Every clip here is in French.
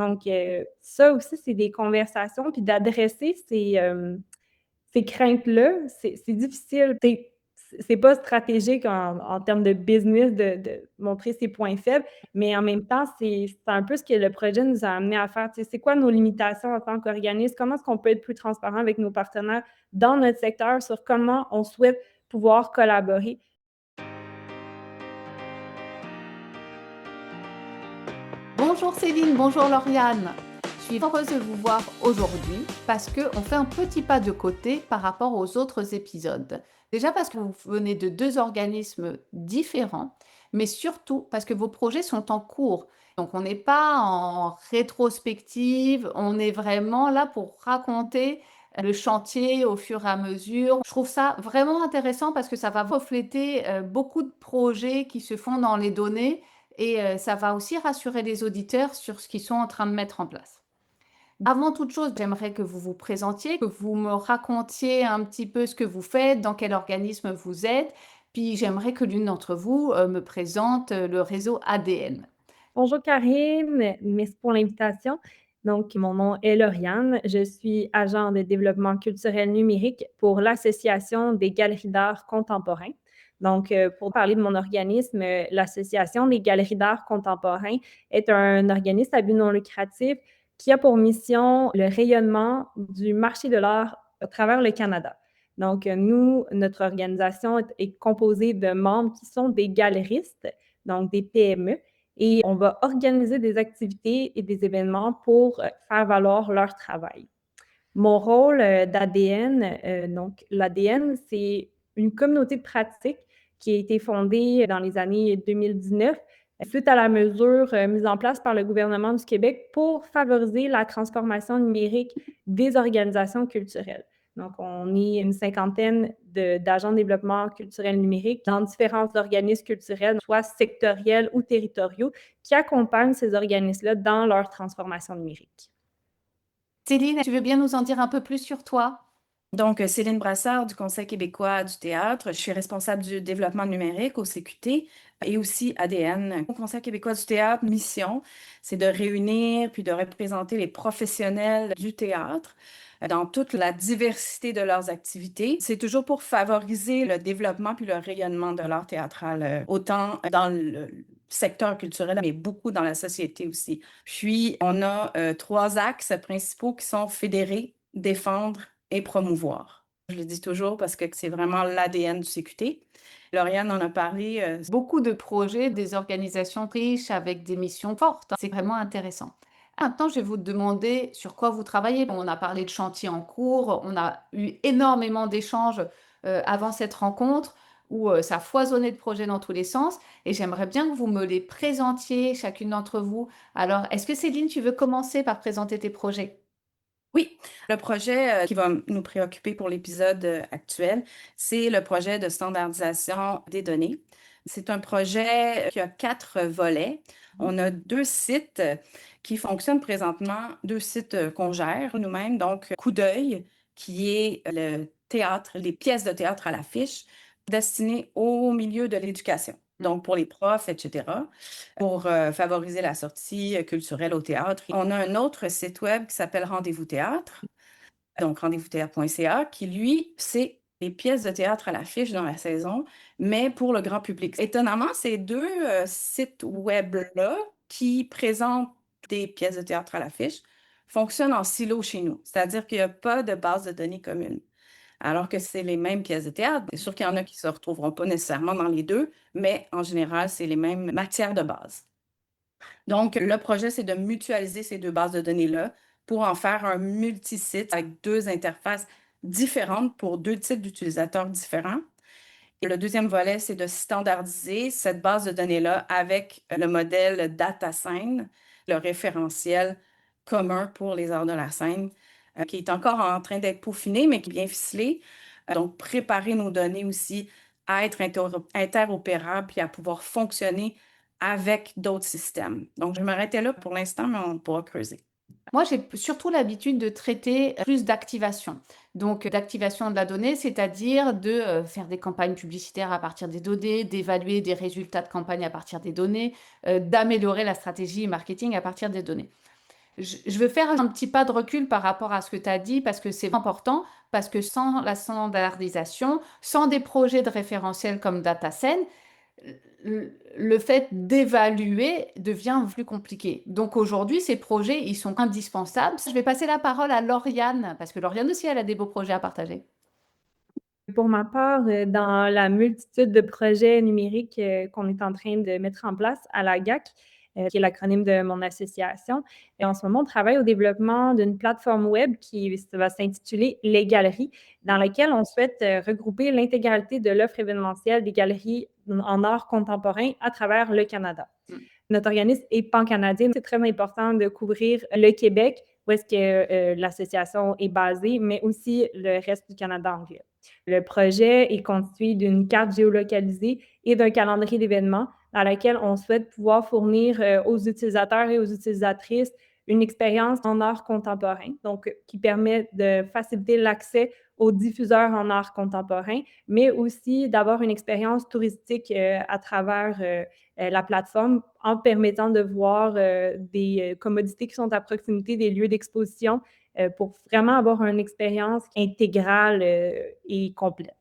Donc, ça aussi, c'est des conversations, puis d'adresser ces craintes-là, c'est difficile. C'est pas stratégique en termes de business de montrer ses points faibles, mais en même temps, c'est un peu ce que le projet nous a amené à faire. Tu sais, c'est quoi nos limitations en tant qu'organisme? Comment est-ce qu'on peut être plus transparent avec nos partenaires dans notre secteur sur comment on souhaite pouvoir collaborer? Bonjour Céline, bonjour Lauriane. Je suis heureuse de vous voir aujourd'hui parce qu'on fait un petit pas de côté par rapport aux autres épisodes. Déjà parce que vous venez de deux organismes différents, mais surtout parce que vos projets sont en cours. Donc on n'est pas en rétrospective, on est vraiment là pour raconter le chantier au fur et à mesure. Je trouve ça vraiment intéressant parce que ça va refléter beaucoup de projets qui se font dans les données et ça va aussi rassurer les auditeurs sur ce qu'ils sont en train de mettre en place. Avant toute chose, j'aimerais que vous vous présentiez, que vous me racontiez un petit peu ce que vous faites, dans quel organisme vous êtes, puis j'aimerais que l'une d'entre vous me présente le réseau ADN. Bonjour Karine, merci pour l'invitation. Donc, mon nom est Lauriane. Je suis agent de développement culturel numérique pour l'Association des galeries d'art contemporain. Donc, pour parler de mon organisme, l'Association des galeries d'art contemporain est un organisme à but non lucratif qui a pour mission le rayonnement du marché de l'art à travers le Canada. Donc, nous, notre organisation est composée de membres qui sont des galeristes, donc des PME, et on va organiser des activités et des événements pour faire valoir leur travail. Mon rôle d'ADN, donc l'ADN, c'est une communauté de pratique qui a été fondée dans les années 2019 suite à la mesure mise en place par le gouvernement du Québec pour favoriser la transformation numérique des organisations culturelles. Donc, on est une cinquantaine d'agents de développement culturel numérique dans différents organismes culturels, soit sectoriels ou territoriaux, qui accompagnent ces organismes-là dans leur transformation numérique. Céline, tu veux bien nous en dire un peu plus sur toi? Donc, Céline Brassard du Conseil québécois du théâtre. Je suis responsable du développement numérique au CQT et aussi ADN. Au Conseil québécois du théâtre, mission, c'est de réunir puis de représenter les professionnels du théâtre dans toute la diversité de leurs activités. C'est toujours pour favoriser le développement puis le rayonnement de l'art théâtral, autant dans le secteur culturel, mais beaucoup dans la société aussi. Puis, on a trois axes principaux qui sont fédérer, défendre et promouvoir. Je le dis toujours parce que c'est vraiment l'ADN du CQT. Lauriane en a parlé. Beaucoup de projets, des organisations riches avec des missions fortes, hein. C'est vraiment intéressant. Maintenant, je vais vous demander sur quoi vous travaillez. On a parlé de chantier en cours, on a eu énormément d'échanges avant cette rencontre où ça foisonnait de projets dans tous les sens et j'aimerais bien que vous me les présentiez, chacune d'entre vous. Alors, est-ce que Céline, tu veux commencer par présenter tes projets? Oui, le projet qui va nous préoccuper pour l'épisode actuel, c'est le projet de standardisation des données. C'est un projet qui a 4 volets. On a 2 sites qui fonctionnent présentement, 2 sites qu'on gère nous-mêmes. Donc, Coup d'œil, qui est le théâtre, les pièces de théâtre à l'affiche destinées au milieu de l'éducation. Donc, pour les profs, etc., pour favoriser la sortie culturelle au théâtre. On a un autre site web qui s'appelle Rendez-vous Théâtre, donc rendez-vous-théâtre.ca, qui, lui, c'est les pièces de théâtre à l'affiche dans la saison, mais pour le grand public. Étonnamment, ces deux sites web-là qui présentent des pièces de théâtre à l'affiche fonctionnent en silo chez nous, c'est-à-dire qu'il n'y a pas de base de données commune. Alors que c'est les mêmes pièces de théâtre. C'est sûr qu'il y en a qui ne se retrouveront pas nécessairement dans les deux, mais en général, c'est les mêmes matières de base. Donc, le projet, c'est de mutualiser ces 2 bases de données-là pour en faire un multisite avec 2 interfaces différentes pour 2 types d'utilisateurs différents. Et le deuxième volet, c'est de standardiser cette base de données-là avec le modèle DataScene, le référentiel commun pour les arts de la scène, qui est encore en train d'être peaufiné, mais qui est bien ficelé. Donc, préparer nos données aussi à être interopérables puis à pouvoir fonctionner avec d'autres systèmes. Donc, je vais m'arrêter là pour l'instant, mais on pourra creuser. Moi, j'ai surtout l'habitude de traiter plus d'activation. Donc, d'activation de la donnée, c'est-à-dire de faire des campagnes publicitaires à partir des données, d'évaluer des résultats de campagne à partir des données, d'améliorer la stratégie marketing à partir des données. Je veux faire un petit pas de recul par rapport à ce que tu as dit parce que c'est important, parce que sans la standardisation, sans des projets de référentiel comme DataSense, le fait d'évaluer devient plus compliqué. Donc aujourd'hui, ces projets, ils sont indispensables. Je vais passer la parole à Lauriane, parce que Lauriane aussi, elle a des beaux projets à partager. Pour ma part, dans la multitude de projets numériques qu'on est en train de mettre en place à la GAC, qui est l'acronyme de mon association, et en ce moment, on travaille au développement d'une plateforme web qui va s'intituler Les Galeries, dans laquelle on souhaite regrouper l'intégralité de l'offre événementielle des galeries en art contemporain à travers le Canada. Notre organisme est pan-canadien. C'est très important de couvrir le Québec, où est-ce que l'association est basée, mais aussi le reste du Canada anglais. Le projet est constitué d'une carte géolocalisée et d'un calendrier d'événements dans lequel on souhaite pouvoir fournir aux utilisateurs et aux utilisatrices une expérience en art contemporain, donc qui permet de faciliter l'accès aux diffuseurs en art contemporain, mais aussi d'avoir une expérience touristique à travers la plateforme en permettant de voir des commodités qui sont à proximité des lieux d'exposition pour vraiment avoir une expérience intégrale et complète.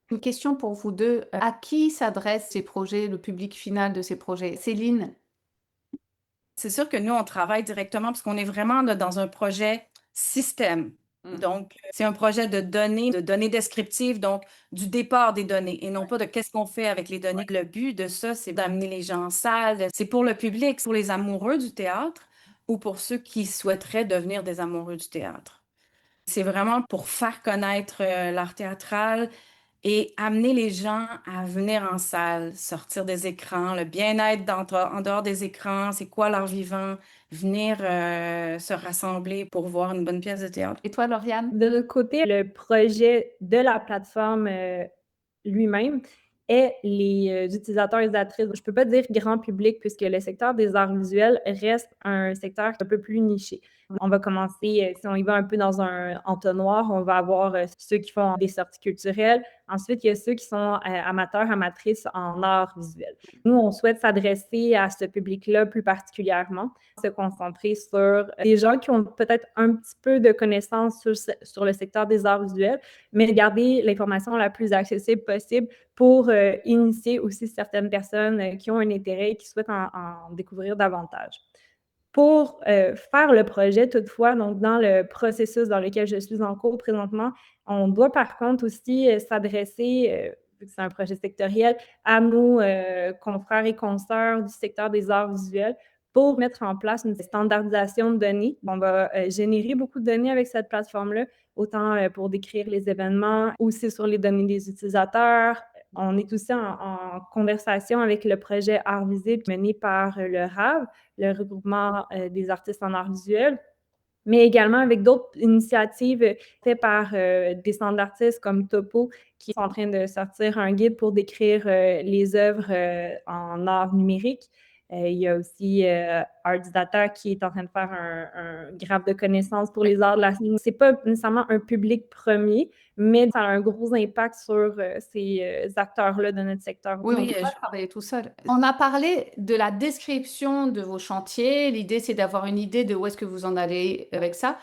Une question pour vous deux. À qui s'adressent ces projets, le public final de ces projets? Céline? C'est sûr que nous, on travaille directement parce qu'on est vraiment là, dans un projet système. Donc, c'est un projet de données descriptives, donc du départ des données et non pas de qu'est-ce qu'on fait avec les données. Le but de ça, c'est d'amener les gens en salle. C'est pour le public, pour les amoureux du théâtre ou pour ceux qui souhaiteraient devenir des amoureux du théâtre. C'est vraiment pour faire connaître l'art théâtral et amener les gens à venir en salle, sortir des écrans, le bien-être en dehors des écrans, c'est quoi l'art vivant, venir se rassembler pour voir une bonne pièce de théâtre. Et toi, Lauriane? De notre côté, le projet de la plateforme lui-même est les utilisateurs et utilisatrices. Je ne peux pas dire grand public puisque le secteur des arts visuels reste un secteur un peu plus niché. On va commencer, si on y va un peu dans un entonnoir, on va avoir ceux qui font des sorties culturelles. Ensuite, il y a ceux qui sont amateurs, amatrices en art visuel. Nous, on souhaite s'adresser à ce public-là plus particulièrement, se concentrer sur des gens qui ont peut-être un petit peu de connaissances sur le secteur des arts visuels, mais garder l'information la plus accessible possible pour initier aussi certaines personnes qui ont un intérêt et qui souhaitent en découvrir davantage. Pour faire le projet, toutefois, donc dans le processus dans lequel je suis en cours présentement, on doit par contre aussi s'adresser, vu que c'est un projet sectoriel, à nos confrères et consoeurs du secteur des arts visuels pour mettre en place une standardisation de données. On va générer beaucoup de données avec cette plateforme-là, autant pour décrire les événements, aussi sur les données des utilisateurs. On est aussi en conversation avec le projet Art Visible mené par le RAV, le regroupement des artistes en art visuel, mais également avec d'autres initiatives faites par des centres d'artistes comme Topo, qui sont en train de sortir un guide pour décrire les œuvres en art numérique. Il y a aussi Arts Data qui est en train de faire un graphe de connaissances pour les arts de la scène. C'est pas nécessairement un public premier, mais ça a un gros impact sur ces acteurs-là de notre secteur. Oui, on ne peut pas travailler tout seul. On a parlé de la description de vos chantiers. L'idée, c'est d'avoir une idée de où est-ce que vous en allez avec ça.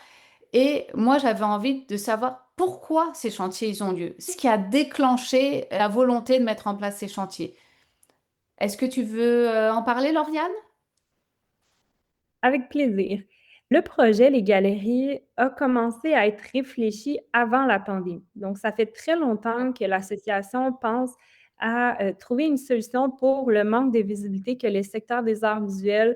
Et moi, j'avais envie de savoir pourquoi ces chantiers, ils ont lieu. Ce qui a déclenché la volonté de mettre en place ces chantiers. Est-ce que tu veux en parler, Lauriane? Avec plaisir. Le projet Les Galeries a commencé à être réfléchi avant la pandémie. Donc, ça fait très longtemps que l'association pense à trouver une solution pour le manque de visibilité que le secteur des arts visuels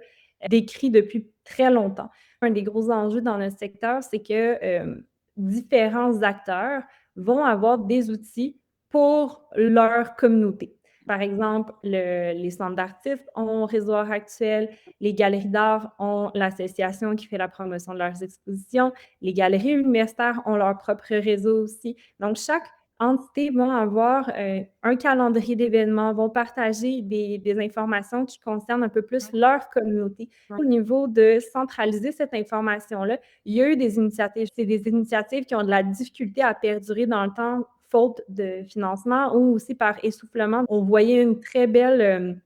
décrit depuis très longtemps. Un des gros enjeux dans notre secteur, c'est que différents acteurs vont avoir des outils pour leur communauté. Par exemple, les centres d'artistes ont Réseau Art Actuel, les galeries d'art ont l'association qui fait la promotion de leurs expositions, les galeries universitaires ont leur propre réseau aussi. Donc, chaque entité va avoir un calendrier d'événements, vont partager des informations qui concernent un peu plus leur communauté. Au niveau de centraliser cette information-là, il y a eu des initiatives. C'est des initiatives qui ont de la difficulté à perdurer dans le temps faute de financement ou aussi par essoufflement. On voyait une très belle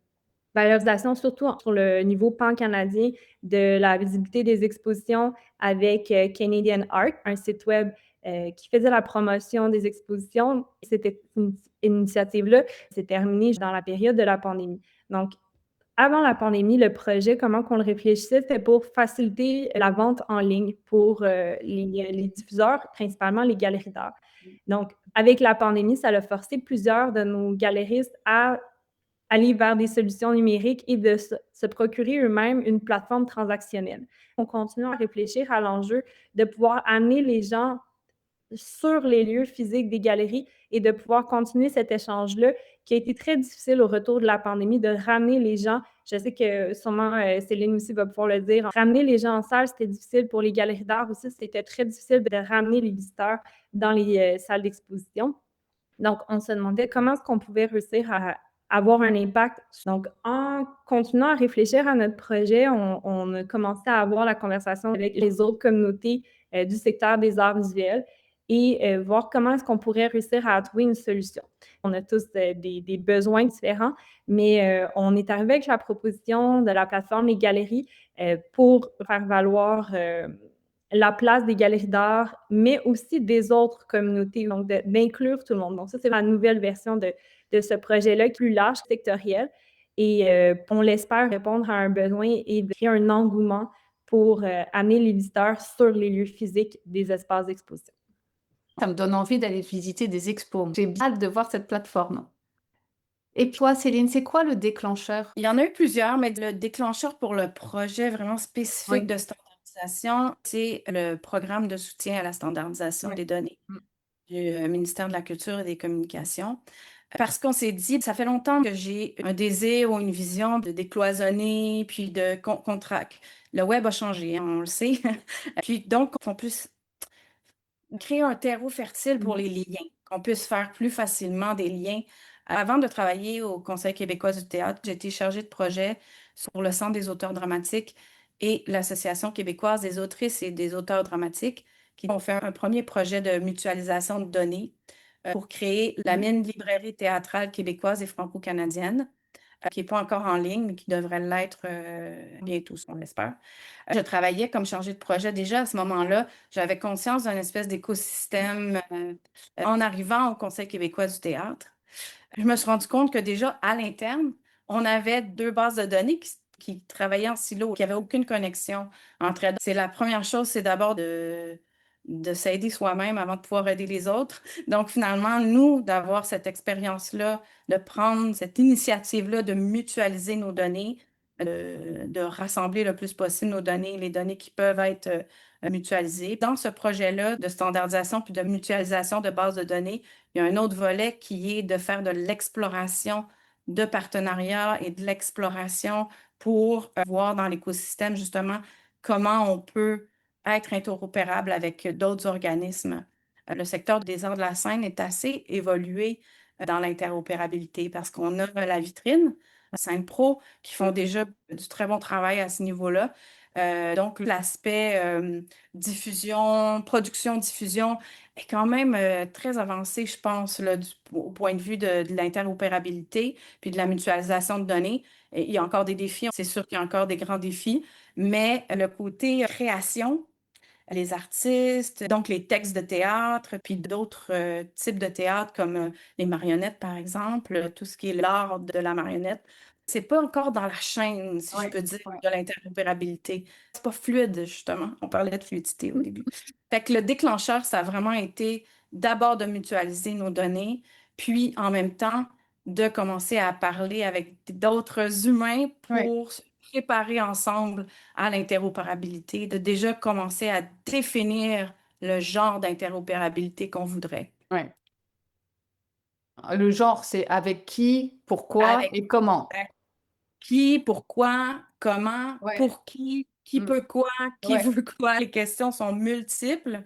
valorisation, surtout sur le niveau pan-canadien, de la visibilité des expositions avec Canadian Art, un site web qui faisait la promotion des expositions. Cette initiative-là s'est terminée dans la période de la pandémie. Donc, avant la pandémie, le projet, comment qu'on le réfléchissait, c'était pour faciliter la vente en ligne pour les diffuseurs, principalement les galeries d'art. Donc, avec la pandémie, ça a forcé plusieurs de nos galeristes à aller vers des solutions numériques et de se procurer eux-mêmes une plateforme transactionnelle. On continue à réfléchir à l'enjeu de pouvoir amener les gens sur les lieux physiques des galeries et de pouvoir continuer cet échange-là qui a été très difficile au retour de la pandémie, de ramener les gens. Je sais que sûrement Céline aussi va pouvoir le dire. Ramener les gens en salle, c'était difficile pour les galeries d'art aussi. C'était très difficile de ramener les visiteurs dans les salles d'exposition. Donc, on se demandait comment est-ce qu'on pouvait réussir à avoir un impact. Donc, en continuant à réfléchir à notre projet, on a commencé à avoir la conversation avec les autres communautés du secteur des arts visuels et voir comment est-ce qu'on pourrait réussir à trouver une solution. On a tous des besoins différents, mais on est arrivé avec la proposition de la plateforme Les Galeries pour faire valoir la place des galeries d'art, mais aussi des autres communautés, donc d'inclure tout le monde. Donc ça, c'est la nouvelle version de ce projet-là, plus large, sectoriel, et on l'espère répondre à un besoin et créer un engouement pour amener les visiteurs sur les lieux physiques des espaces d'exposition. Ça me donne envie d'aller visiter des expos. J'ai bien hâte de voir cette plateforme. Et toi, Céline, c'est quoi le déclencheur? Il y en a eu plusieurs, mais le déclencheur pour le projet vraiment spécifique de standardisation, c'est le programme de soutien à la standardisation des données du ministère de la Culture et des Communications. Parce qu'on s'est dit, ça fait longtemps que j'ai un désir ou une vision de décloisonner, puis de contracter. Le web a changé, hein, on le sait. Puis donc, on puisse créer un terreau fertile pour les liens, qu'on puisse faire plus facilement des liens. Avant de travailler au Conseil québécois du théâtre, j'ai été chargée de projet sur le Centre des auteurs dramatiques et l'Association québécoise des autrices et des auteurs dramatiques qui ont fait un premier projet de mutualisation de données pour créer la mine librairie théâtrale québécoise et franco-canadienne, qui n'est pas encore en ligne, mais qui devrait l'être bientôt, on l'espère. Je travaillais comme chargée de projet déjà à ce moment-là. J'avais conscience d'un espèce d'écosystème en arrivant au Conseil québécois du théâtre. Je me suis rendu compte que déjà, à l'interne, on avait deux bases de données qui travaillaient en silo, qui n'avaient aucune connexion entre elles. C'est la première chose, c'est d'abord de s'aider soi-même avant de pouvoir aider les autres. Donc, finalement, nous, d'avoir cette expérience-là, de prendre cette initiative-là, de mutualiser nos données, de rassembler le plus possible nos données, les données qui peuvent être mutualisées. Dans ce projet-là de standardisation puis de mutualisation de bases de données, il y a un autre volet qui est de faire de l'exploration de partenariats et de l'exploration pour voir dans l'écosystème justement comment on peut être interopérable avec d'autres organismes. Le secteur des arts de la scène est assez évolué dans l'interopérabilité parce qu'on a la vitrine, la Scène Pro, qui font déjà du très bon travail à ce niveau-là. Donc, l'aspect diffusion, production-diffusion est quand même très avancé, je pense, là, au point de vue de l'interopérabilité puis de la mutualisation de données. Et il y a encore des défis, c'est sûr qu'il y a encore des grands défis, mais le côté création, les artistes, donc les textes de théâtre, puis d'autres types de théâtre comme les marionnettes, par exemple, tout ce qui est l'art de la marionnette. C'est pas encore dans la chaîne, si je peux dire, de l'interopérabilité. C'est pas fluide, justement. On parlait de fluidité au début. Fait que le déclencheur, ça a vraiment été d'abord de mutualiser nos données, puis en même temps de commencer à parler avec d'autres humains pour se préparer ensemble à l'interopérabilité, de déjà commencer à définir le genre d'interopérabilité qu'on voudrait. Ouais. Le genre, c'est avec qui, pourquoi Avec et comment. qui, pourquoi, comment, Ouais. pour qui peut quoi, qui veut quoi. Les questions sont multiples.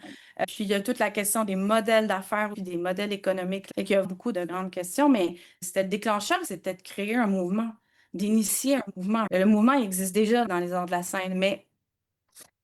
Puis il y a toute la question des modèles d'affaires puis des modèles économiques. Et qu'il y a beaucoup de grandes questions, mais c'était le déclencheur, c'était de créer un mouvement, d'initier un mouvement. Le mouvement il existe déjà dans les arts de la scène, mais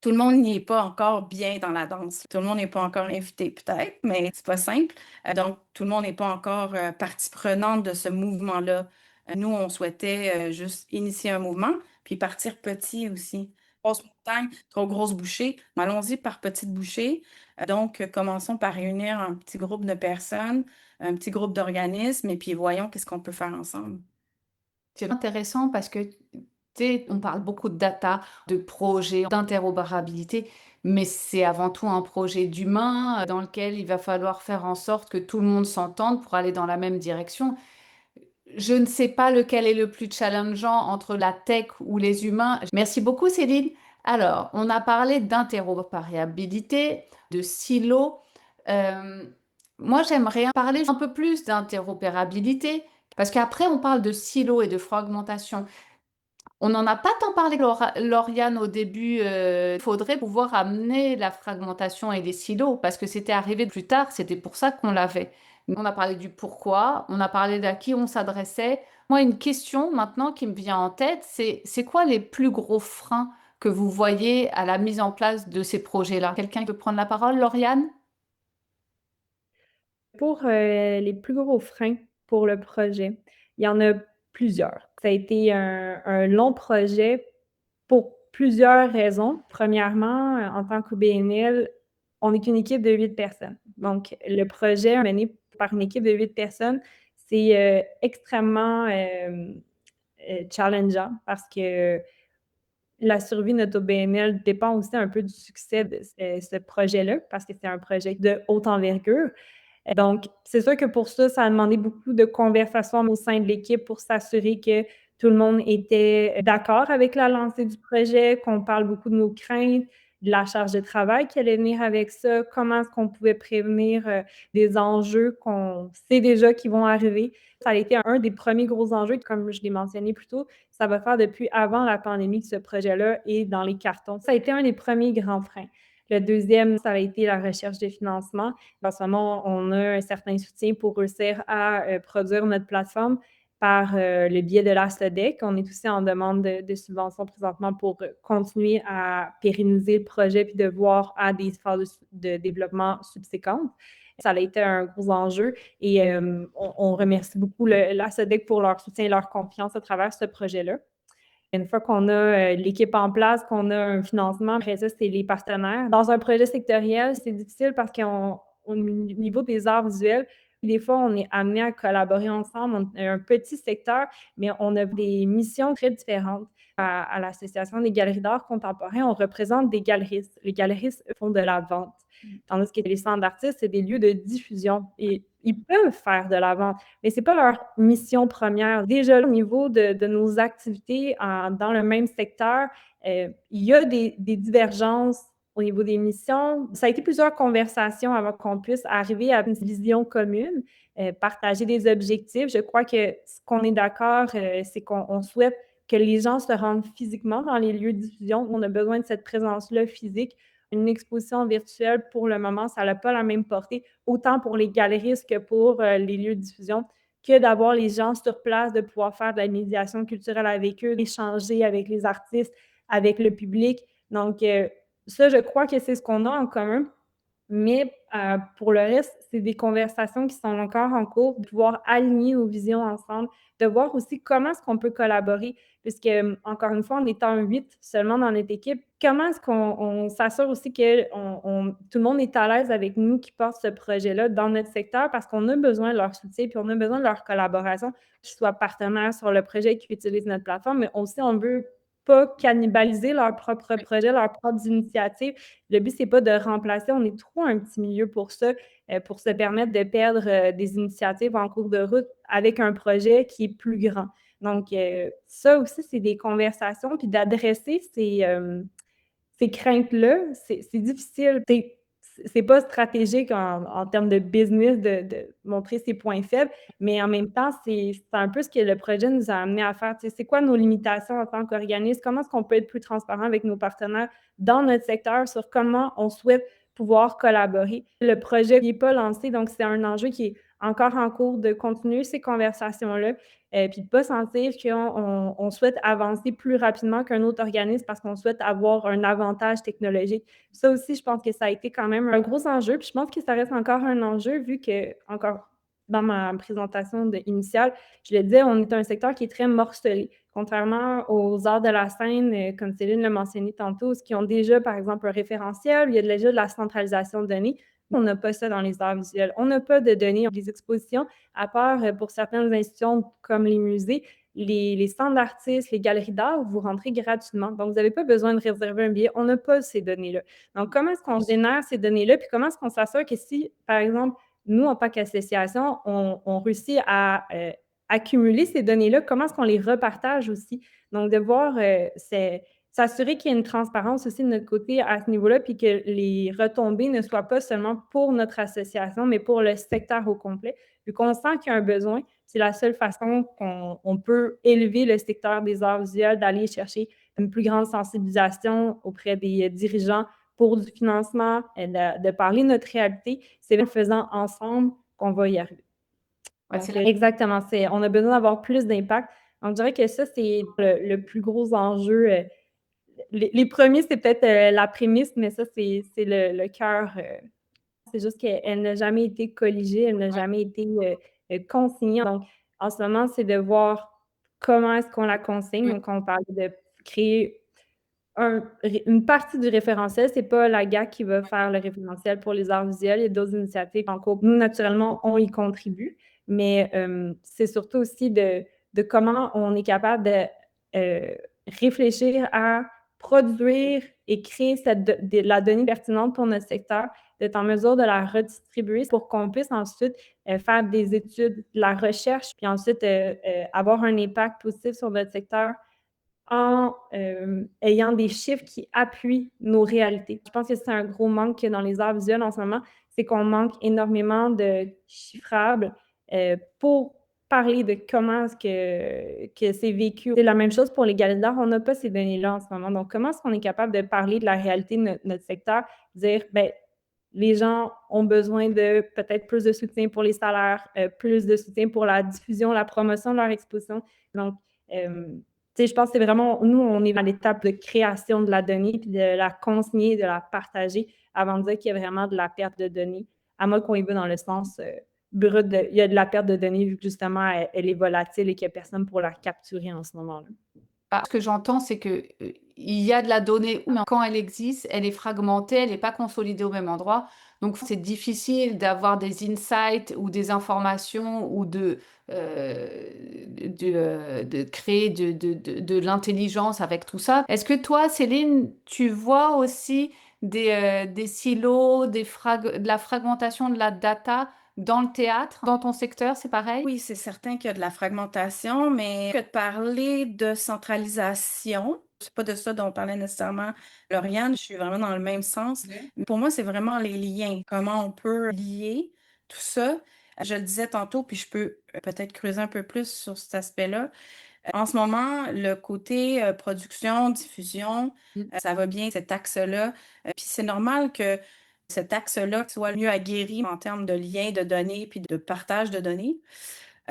tout le monde n'y est pas encore bien dans la danse. Tout le monde n'est pas encore invité, peut-être, mais c'est pas simple. Donc, tout le monde n'est pas encore partie prenante de ce mouvement-là Nous, on souhaitait juste initier un mouvement, puis partir petit aussi. Grosse montagne, trop grosse bouchée, mais allons-y par petites bouchées. Donc, commençons par réunir un petit groupe de personnes, un petit groupe d'organismes, et puis voyons qu'est-ce qu'on peut faire ensemble. C'est intéressant parce que, tu sais, on parle beaucoup de data, de projets, d'interopérabilité, mais c'est avant tout un projet d'humain dans lequel il va falloir faire en sorte que tout le monde s'entende pour aller dans la même direction. Je ne sais pas lequel est le plus challengeant entre la tech ou les humains. Merci beaucoup, Céline. Alors, on a parlé d'interopérabilité, de silos. Euh, Moi, j'aimerais parler un peu plus d'interopérabilité parce qu'après, on parle de silos et de fragmentation. On n'en a pas tant parlé, Lauriane, au début. Il faudrait pouvoir amener la fragmentation et les silos parce que c'était arrivé plus tard, c'était pour ça qu'on l'avait. On a parlé du pourquoi, on a parlé d'à qui on s'adressait. Moi, une question maintenant qui me vient en tête, c'est quoi les plus gros freins que vous voyez à la mise en place de ces projets-là? Quelqu'un peut prendre la parole, Lauriane? Pour, les plus gros freins pour le projet, il y en a plusieurs. Ça a été un long projet pour plusieurs raisons. Premièrement, en tant qu'OBNL, on est une équipe de 8 personnes. Donc le projet mené par une équipe de 8 personnes, c'est, extrêmement, challengeant parce que la survie de notre OBNL dépend aussi un peu du succès de ce projet-là, parce que c'est un projet de haute envergure. Donc, c'est sûr que pour ça, ça a demandé beaucoup de conversations au sein de l'équipe pour s'assurer que tout le monde était d'accord avec la lancée du projet, qu'on parle beaucoup de nos craintes, de la charge de travail qui allait venir avec ça, comment est-ce qu'on pouvait prévenir des enjeux qu'on sait déjà qui vont arriver. Ça a été un des premiers gros enjeux, comme je l'ai mentionné plus tôt, ça va faire depuis avant la pandémie que ce projet-là est dans les cartons. Ça a été un des premiers grands freins. Le deuxième, ça a été la recherche de financement. En ce moment, on a un certain soutien pour réussir à produire notre plateforme par le biais de la SODEC. On est aussi en demande de subventions présentement pour continuer à pérenniser le projet puis de voir à des phases de développement subséquentes. Ça a été un gros enjeu et on remercie beaucoup la SODEC pour leur soutien et leur confiance à travers ce projet-là. Une fois qu'on a l'équipe en place, qu'on a un financement, après ça, c'est les partenaires. Dans un projet sectoriel, c'est difficile parce au niveau des arts visuels, des fois, on est amené à collaborer ensemble. On est un petit secteur, mais on a des missions très différentes. À l'Association des galeries d'art contemporain, on représente des galeristes. Les galeristes font de la vente. Tandis que les centres d'artistes, c'est des lieux de diffusion. Et ils peuvent faire de la vente, mais c'est pas leur mission première. Déjà, au niveau de nos activités dans le même secteur, il y a des divergences au niveau des missions. Ça a été plusieurs conversations avant qu'on puisse arriver à une vision commune, partager des objectifs. Je crois que ce qu'on est d'accord, c'est qu'on souhaite que les gens se rendent physiquement dans les lieux de diffusion. On a besoin de cette présence-là physique. Une exposition virtuelle, pour le moment, ça n'a pas la même portée, autant pour les galeristes que pour les lieux de diffusion, que d'avoir les gens sur place, de pouvoir faire de la médiation culturelle avec eux, d'échanger avec les artistes, avec le public. Donc, ça, je crois que c'est ce qu'on a en commun. Mais pour le reste, c'est des conversations qui sont encore en cours, de pouvoir aligner nos visions ensemble, de voir aussi comment est-ce qu'on peut collaborer, puisque, encore une fois, en étant 8 seulement dans notre équipe, comment est-ce qu'on s'assure aussi que tout le monde est à l'aise avec nous qui portent ce projet-là dans notre secteur parce qu'on a besoin de leur soutien puis on a besoin de leur collaboration, qu'ils soient partenaires sur le projet, qui utilisent notre plateforme, mais aussi on veut pas cannibaliser leur propre projet, leurs propres initiatives. Le but, c'est pas de remplacer, on est trop un petit milieu pour ça, pour se permettre de perdre, des initiatives en cours de route avec un projet qui est plus grand. Donc, ça aussi, c'est des conversations, puis d'adresser ces craintes-là, c'est difficile. C'est pas stratégique en termes de business de montrer ses points faibles, mais en même temps, c'est un peu ce que le projet nous a amené à faire. Tu sais, c'est quoi nos limitations en tant qu'organisme? Comment est-ce qu'on peut être plus transparent avec nos partenaires dans notre secteur sur comment on souhaite pouvoir collaborer? Le projet n'est pas lancé, donc c'est un enjeu qui est encore en cours de continuer ces conversations-là, puis de pas sentir qu'on souhaite avancer plus rapidement qu'un autre organisme parce qu'on souhaite avoir un avantage technologique. Ça aussi, je pense que ça a été quand même un gros enjeu, puis je pense que ça reste encore un enjeu vu que, encore dans ma présentation initiale, je le disais, on est un secteur qui est très morcelé. Contrairement aux arts de la scène, comme Céline l'a mentionné tantôt, qui ont déjà, par exemple, un référentiel, il y a déjà de la centralisation de données. On n'a pas ça dans les arts visuels. On n'a pas de données, des expositions, à part pour certaines institutions comme les musées. Les centres d'artistes, les galeries d'art, vous rentrez gratuitement. Donc, vous n'avez pas besoin de réserver un billet. On n'a pas ces données-là. Donc, comment est-ce qu'on génère ces données-là? Puis comment est-ce qu'on s'assure que si, par exemple, nous, en tant qu'association, on réussit à accumuler ces données-là, comment est-ce qu'on les repartage aussi? Donc, de voir, s'assurer qu'il y ait une transparence aussi de notre côté à ce niveau-là, puis que les retombées ne soient pas seulement pour notre association, mais pour le secteur au complet. Vu qu'on sent qu'il y a un besoin, c'est la seule façon qu'on peut élever le secteur des arts visuels, d'aller chercher une plus grande sensibilisation auprès des dirigeants pour du financement, de parler de notre réalité. C'est en le faisant ensemble qu'on va y arriver. Ouais, Donc, exactement, on a besoin d'avoir plus d'impact. On dirait que ça, c'est le plus gros enjeu. Les premiers, c'est peut-être la prémisse, mais ça, c'est le cœur. C'est juste qu'elle n'a jamais été colligée, elle n'a jamais été consignée. Donc, en ce moment, c'est de voir comment est-ce qu'on la consigne. Donc, on parle de créer une partie du référentiel. C'est pas la GAC qui va faire le référentiel pour les arts visuels. Il y a d'autres initiatives en cours. Nous, naturellement, on y contribue, mais c'est surtout aussi de comment on est capable de réfléchir à produire et créer la donnée pertinente pour notre secteur, d'être en mesure de la redistribuer pour qu'on puisse ensuite faire des études, de la recherche, puis ensuite avoir un impact positif sur notre secteur en ayant des chiffres qui appuient nos réalités. Je pense que c'est un gros manque dans les arts visuels en ce moment, c'est qu'on manque énormément de chiffrables pour parler de comment est-ce que c'est vécu. C'est la même chose pour les galeries d'art, on n'a pas ces données-là en ce moment. Donc, comment est-ce qu'on est capable de parler de la réalité de notre secteur, dire, ben les gens ont besoin de peut-être plus de soutien pour les salaires, plus de soutien pour la diffusion, la promotion de leur exposition. Donc, je pense que c'est vraiment, nous, on est à l'étape de création de la donnée, puis de la consigner, de la partager, avant de dire qu'il y a vraiment de la perte de données, à moins qu'on y va dans le sens brut, il y a de la perte de données, vu que justement, elle est volatile et qu'il n'y a personne pour la capturer en ce moment-là. Ce que j'entends, c'est que il y a de la donnée, mais quand elle existe, elle est fragmentée, elle n'est pas consolidée au même endroit. Donc, c'est difficile d'avoir des insights ou des informations ou de créer de l'intelligence avec tout ça. Est-ce que toi, Céline, tu vois aussi des silos, de la fragmentation de la data dans le théâtre, dans ton secteur, c'est pareil? Oui, c'est certain qu'il y a de la fragmentation, mais que de parler de centralisation, c'est pas de ça dont parlait nécessairement Lauriane, je suis vraiment dans le même sens. Mais pour moi, c'est vraiment les liens, comment on peut lier tout ça. Je le disais tantôt, puis je peux peut-être creuser un peu plus sur cet aspect-là. En ce moment, le côté production, diffusion, ça va bien, cet axe-là. Puis c'est normal que cet axe-là soit mieux aguerri en termes de liens de données puis de partage de données,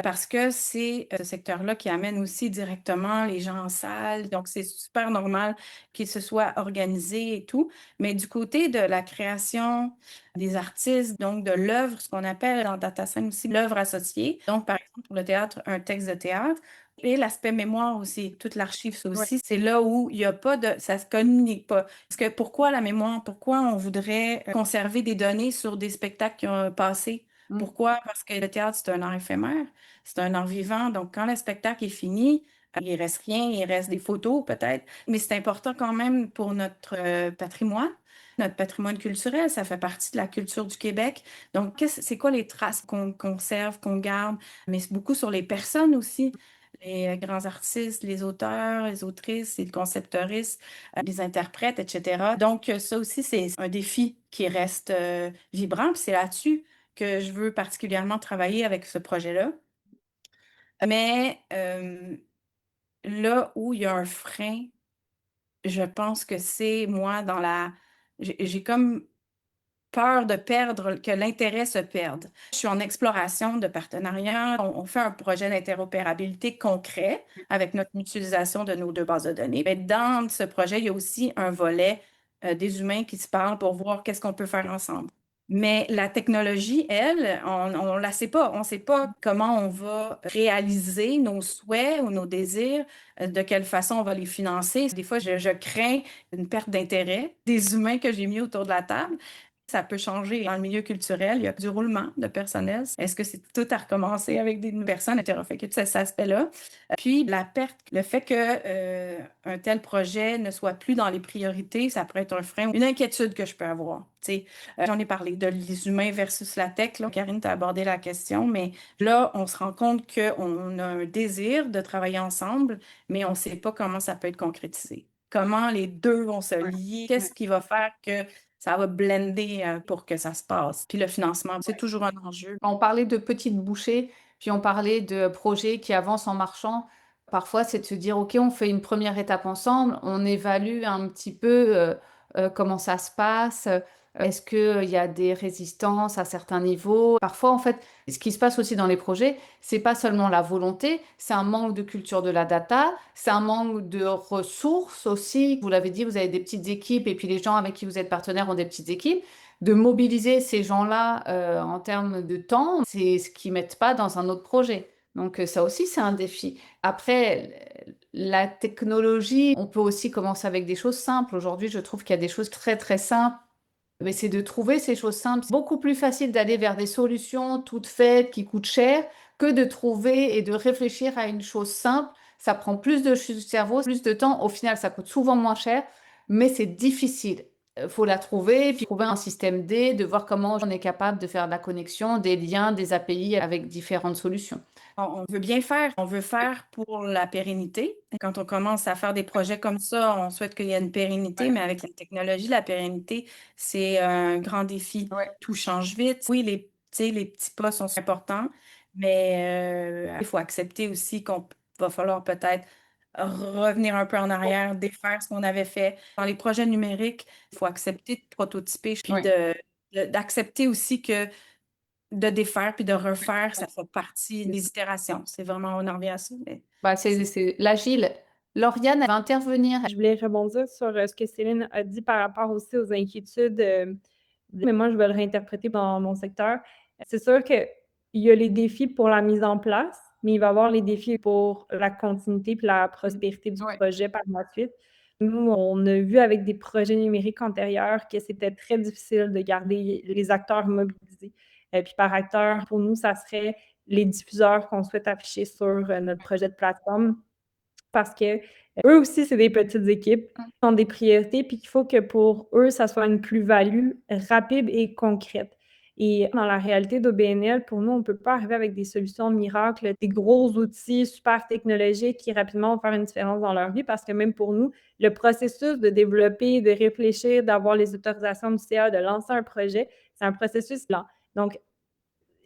parce que c'est ce secteur-là qui amène aussi directement les gens en salle. Donc, c'est super normal qu'ils se soient organisés et tout. Mais du côté de la création des artistes, donc de l'œuvre, ce qu'on appelle dans DataSign aussi l'œuvre associée. Donc, par exemple, pour le théâtre, un texte de théâtre. Et l'aspect mémoire aussi, toute l'archive, ça aussi, c'est là où il n'y a pas de, ça se communique pas. Parce que pourquoi la mémoire? Pourquoi on voudrait conserver des données sur des spectacles qui ont passé? Pourquoi? Parce que le théâtre, c'est un art éphémère, c'est un art vivant. Donc, quand le spectacle est fini, il reste rien, il reste des photos peut-être, mais c'est important quand même pour notre patrimoine. Notre patrimoine culturel, ça fait partie de la culture du Québec. Donc, c'est quoi les traces qu'on conserve, qu'on garde? Mais c'est beaucoup sur les personnes aussi, les grands artistes, les auteurs, les autrices, les concepteuristes, les interprètes, etc. Donc, ça aussi, c'est un défi qui reste vibrant. Puis c'est là-dessus que je veux particulièrement travailler avec ce projet-là. Mais là où il y a un frein, je pense que c'est moi dans la... J'ai comme peur de perdre, que l'intérêt se perde. Je suis en exploration de partenariat. On fait un projet d'interopérabilité concret avec notre mutualisation de nos deux bases de données. Mais dans ce projet, il y a aussi un volet des humains qui se parlent pour voir qu'est-ce qu'on peut faire ensemble. Mais la technologie, elle, on la sait pas. On sait pas comment on va réaliser nos souhaits ou nos désirs, de quelle façon on va les financer. Des fois, je crains une perte d'intérêt des humains que j'ai mis autour de la table. Ça peut changer dans le milieu culturel. Il y a du roulement de personnel. Est-ce que c'est tout à recommencer avec des nouvelles personnes, etc. Fait que tout cet aspect-là. Puis la perte, le fait que un tel projet ne soit plus dans les priorités, ça pourrait être un frein, une inquiétude que je peux avoir. Tu sais, j'en ai parlé de les humains versus la tech. Là. Karine, tu as abordé la question, mais là, on se rend compte qu'on a un désir de travailler ensemble, mais on ne sait pas comment ça peut être concrétisé. Comment les deux vont se lier, qu'est-ce qui va faire que ça va blender pour que ça se passe. Puis le financement, c'est toujours un enjeu. On parlait de petites bouchées, puis on parlait de projets qui avancent en marchant. Parfois, c'est de se dire, OK, on fait une première étape ensemble, on évalue un petit peu comment ça se passe, est-ce qu'il y a des résistances à certains niveaux. Parfois, en fait, ce qui se passe aussi dans les projets, c'est pas seulement la volonté, c'est un manque de culture de la data, c'est un manque de ressources aussi. Vous l'avez dit, vous avez des petites équipes et puis les gens avec qui vous êtes partenaires ont des petites équipes. De mobiliser ces gens-là en termes de temps, c'est ce qu'ils mettent pas dans un autre projet. Donc ça aussi, c'est un défi. Après, la technologie, on peut aussi commencer avec des choses simples. Aujourd'hui, je trouve qu'il y a des choses très très simples. Mais c'est de trouver ces choses simples. C'est beaucoup plus facile d'aller vers des solutions toutes faites qui coûtent cher que de trouver et de réfléchir à une chose simple. Ça prend plus de cerveau, plus de temps. Au final, ça coûte souvent moins cher, mais c'est difficile. Il faut la trouver, puis trouver un système D, de voir comment on est capable de faire de la connexion, des liens, des API avec différentes solutions. On veut bien faire, on veut faire pour la pérennité. Quand on commence à faire des projets comme ça, on souhaite qu'il y ait une pérennité, mais avec la technologie, la pérennité, c'est un grand défi. Ouais. Tout change vite. Oui, tu sais, les petits pas sont importants, mais il faut accepter aussi qu'on va falloir peut-être revenir un peu en arrière, défaire ce qu'on avait fait. Dans les projets numériques, il faut accepter de prototyper, puis Oui. d'accepter aussi que de défaire puis de refaire, ça fait partie des itérations. C'est vraiment, on en revient à ça. Mais Bah, c'est l'agile. Lauriane, elle va intervenir. Je voulais rebondir sur ce que Céline a dit par rapport aussi aux inquiétudes, mais moi, je vais le réinterpréter dans mon secteur. C'est sûr qu'il y a les défis pour la mise en place, mais il va y avoir les défis pour la continuité puis la prospérité du Ouais. projet par la suite. Nous, on a vu avec des projets numériques antérieurs que c'était très difficile de garder les acteurs mobilisés. Puis par acteur, pour nous, ça serait les diffuseurs qu'on souhaite afficher sur notre projet de plateforme parce que eux aussi, c'est des petites équipes qui ont des priorités, puis qu'il faut que pour eux, ça soit une plus-value rapide et concrète. Et dans la réalité d'OBNL, pour nous, on ne peut pas arriver avec des solutions miracles, des gros outils super technologiques qui rapidement vont faire une différence dans leur vie, parce que même pour nous, le processus de développer, de réfléchir, d'avoir les autorisations du CA, de lancer un projet, c'est un processus lent. Donc,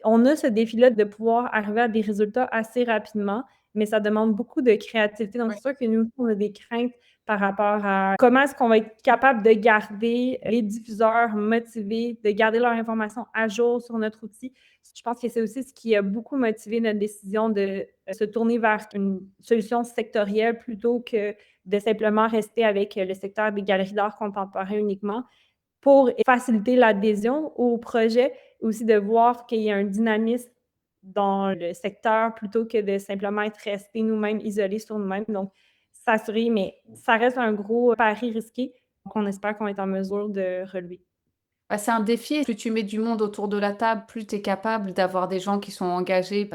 on a ce défi-là de pouvoir arriver à des résultats assez rapidement, mais ça demande beaucoup de créativité. Donc, c'est sûr que nous, on a des craintes par rapport à comment est-ce qu'on va être capable de garder les diffuseurs motivés, de garder leur information à jour sur notre outil. Je pense que c'est aussi ce qui a beaucoup motivé notre décision de se tourner vers une solution sectorielle plutôt que de simplement rester avec le secteur des galeries d'art contemporain uniquement pour faciliter l'adhésion au projet, aussi de voir qu'il y a un dynamisme dans le secteur plutôt que de simplement être restés nous-mêmes isolés sur nous-mêmes. Donc, s'assurer, mais ça reste un gros pari risqué qu'on espère qu'on est en mesure de relever. Bah, c'est un défi. Plus tu mets du monde autour de la table, plus tu es capable d'avoir des gens qui sont engagés.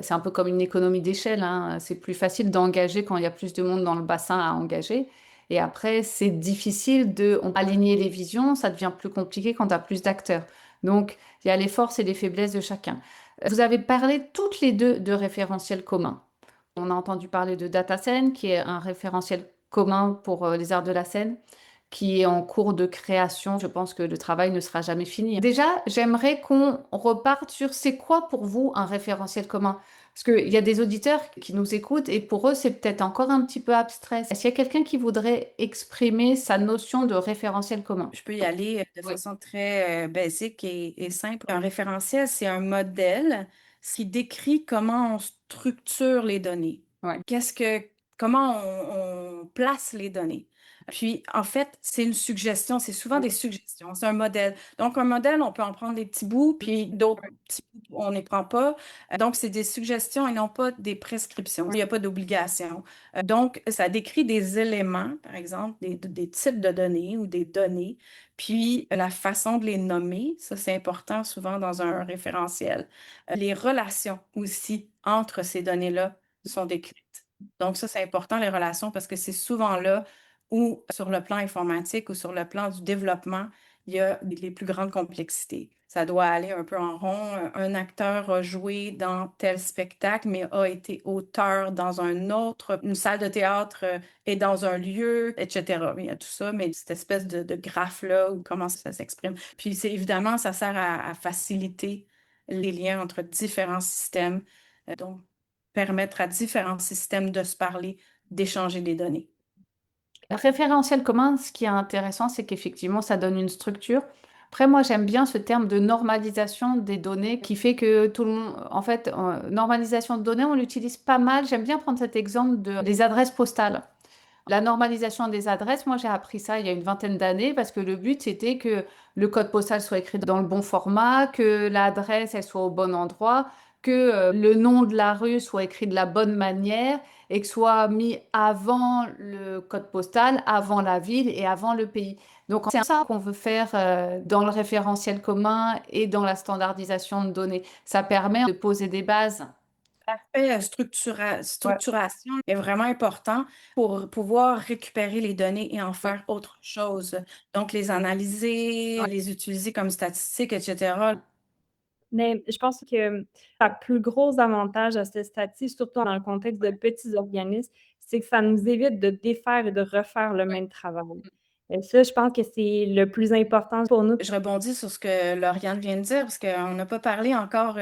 C'est un peu comme une économie d'échelle, hein. C'est plus facile d'engager quand il y a plus de monde dans le bassin à engager. Et après, c'est difficile de aligner les visions. Ça devient plus compliqué quand tu as plus d'acteurs. Donc, il y a les forces et les faiblesses de chacun. Vous avez parlé toutes les deux de référentiels communs. On a entendu parler de DataScene, qui est un référentiel commun pour les arts de la scène, qui est en cours de création. Je pense que le travail ne sera jamais fini. Déjà, j'aimerais qu'on reparte sur c'est quoi pour vous un référentiel commun? Parce qu'il y a des auditeurs qui nous écoutent et pour eux, c'est peut-être encore un petit peu abstrait. Est-ce qu'il y a quelqu'un qui voudrait exprimer sa notion de référentiel commun? je peux y aller de Oui. façon très basique et simple. Un référentiel, c'est un modèle qui décrit comment on structure les données. Ouais. Comment on place les données. Puis, en fait, c'est une suggestion, c'est souvent des suggestions, c'est un modèle. Donc, un modèle, on peut en prendre des petits bouts, puis d'autres petits bouts, on ne les prend pas. Donc, c'est des suggestions et non pas des prescriptions. Il n'y a pas d'obligation. Donc, ça décrit des éléments, par exemple, des types de données ou des données, puis la façon de les nommer. Ça, c'est important souvent dans un référentiel. Les relations aussi entre ces données-là sont décrites. Donc, ça, c'est important, les relations, parce que c'est souvent là où, sur le plan informatique ou sur le plan du développement, il y a les plus grandes complexités. Ça doit aller un peu en rond. Un acteur a joué dans tel spectacle, mais a été auteur dans une salle de théâtre et dans un lieu, etc. Il y a tout ça, mais cette espèce de graphe-là, ou comment ça s'exprime. Puis, c'est évidemment, ça sert à faciliter les liens entre différents systèmes. Donc, permettre à différents systèmes de se parler, d'échanger des données. Le référentiel commun, ce qui est intéressant, c'est qu'effectivement, ça donne une structure. Après, moi, j'aime bien ce terme de normalisation des données qui fait que tout le monde, en fait, normalisation de données, on l'utilise pas mal. J'aime bien prendre cet exemple des adresses postales. La normalisation des adresses, moi j'ai appris ça il y a une vingtaine d'années parce que le but c'était que le code postal soit écrit dans le bon format, que l'adresse elle soit au bon endroit, que le nom de la rue soit écrit de la bonne manière et que soit mis avant le code postal, avant la ville et avant le pays. Donc c'est ça qu'on veut faire dans le référentiel commun et dans la standardisation de données. Ça permet de poser des bases. L'aspect structuration est vraiment important pour pouvoir récupérer les données et en faire autre chose. Donc, les analyser, les utiliser comme statistiques, etc. Mais je pense que le plus gros avantage à ce stade-ci, surtout dans le contexte de petits organismes, c'est que ça nous évite de défaire et de refaire le même travail. Et ça, je pense que c'est le plus important pour nous. Je rebondis sur ce que Lauriane vient de dire, parce qu'on n'a pas parlé encore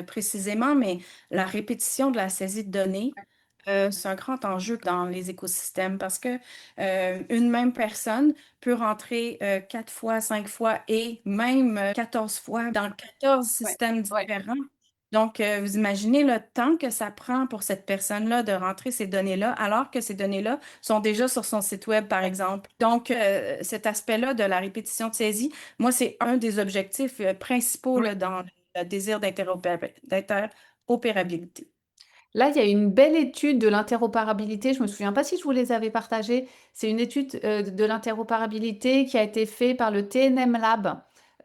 précisément, mais la répétition de la saisie de données, c'est un grand enjeu dans les écosystèmes parce que une même personne peut rentrer 4 fois, 5 fois et même 14 fois dans 14 systèmes différents. Donc, vous imaginez le temps que ça prend pour cette personne-là de rentrer ces données-là, alors que ces données-là sont déjà sur son site web, par exemple. Donc, cet aspect-là de la répétition de saisie, moi, c'est un des objectifs principaux là, dans le désir d'interopérabilité. Là, il y a une belle étude de l'interopérabilité. Je me souviens pas si je vous les avais partagées. C'est une étude de l'interopérabilité qui a été faite par le TNM Lab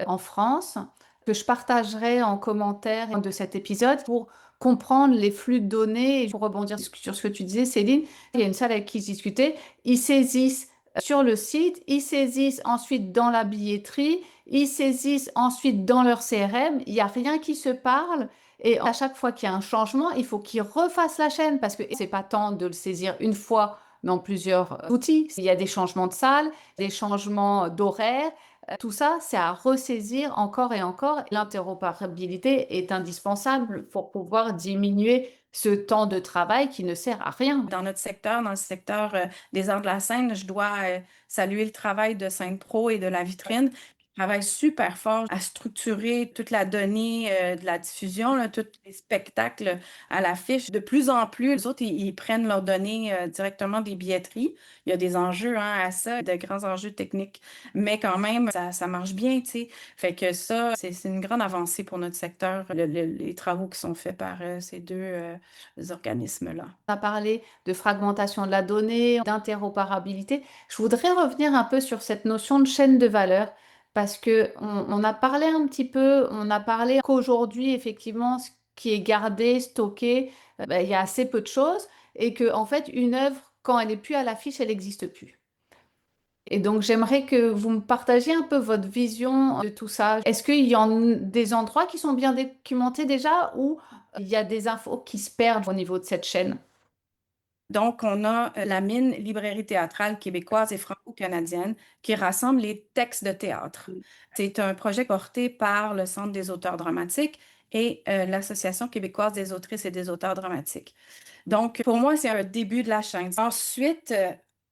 en France, que je partagerai en commentaire de cet épisode pour comprendre les flux de données. Et pour rebondir sur ce que tu disais, Céline, il y a une salle avec qui je discutais. Ils saisissent sur le site, ils saisissent ensuite dans la billetterie, ils saisissent ensuite dans leur CRM. Il n'y a rien qui se parle. Et à chaque fois qu'il y a un changement, il faut qu'ils refassent la chaîne parce que c'est pas tant de le saisir une fois dans plusieurs outils. Il y a des changements de salle, des changements d'horaire. Tout ça, c'est à ressaisir encore et encore. L'interopérabilité est indispensable pour pouvoir diminuer ce temps de travail qui ne sert à rien. Dans notre secteur, dans le secteur des arts de la scène, je dois saluer le travail de Scène Pro et de La Vitrine. Ils travaillent super fort à structurer toute la donnée de la diffusion, là, tous les spectacles à l'affiche. De plus en plus, les autres, ils prennent leurs données directement des billetteries. Il y a des enjeux à ça, de grands enjeux techniques, mais quand même, ça marche bien, tu sais. Fait que ça, c'est une grande avancée pour notre secteur, les travaux qui sont faits par ces deux organismes-là. On a parlé de fragmentation de la donnée, d'interopérabilité. Je voudrais revenir un peu sur cette notion de chaîne de valeur parce que on a parlé un petit peu, on a parlé qu'aujourd'hui, effectivement, ce qui est gardé, stocké, ben, il y a assez peu de choses et que, en fait, une œuvre, quand elle n'est plus à l'affiche, elle n'existe plus. Et donc, j'aimerais que vous me partagiez un peu votre vision de tout ça. Est-ce qu'il y a des endroits qui sont bien documentés déjà ou il y a des infos qui se perdent au niveau de cette chaîne? Donc, on a la mine Librairie théâtrale québécoise et franco-canadienne qui rassemble les textes de théâtre. C'est un projet porté par le Centre des auteurs dramatiques et l'Association québécoise des autrices et des auteurs dramatiques. Donc, pour moi, c'est un début de la chaîne. Ensuite,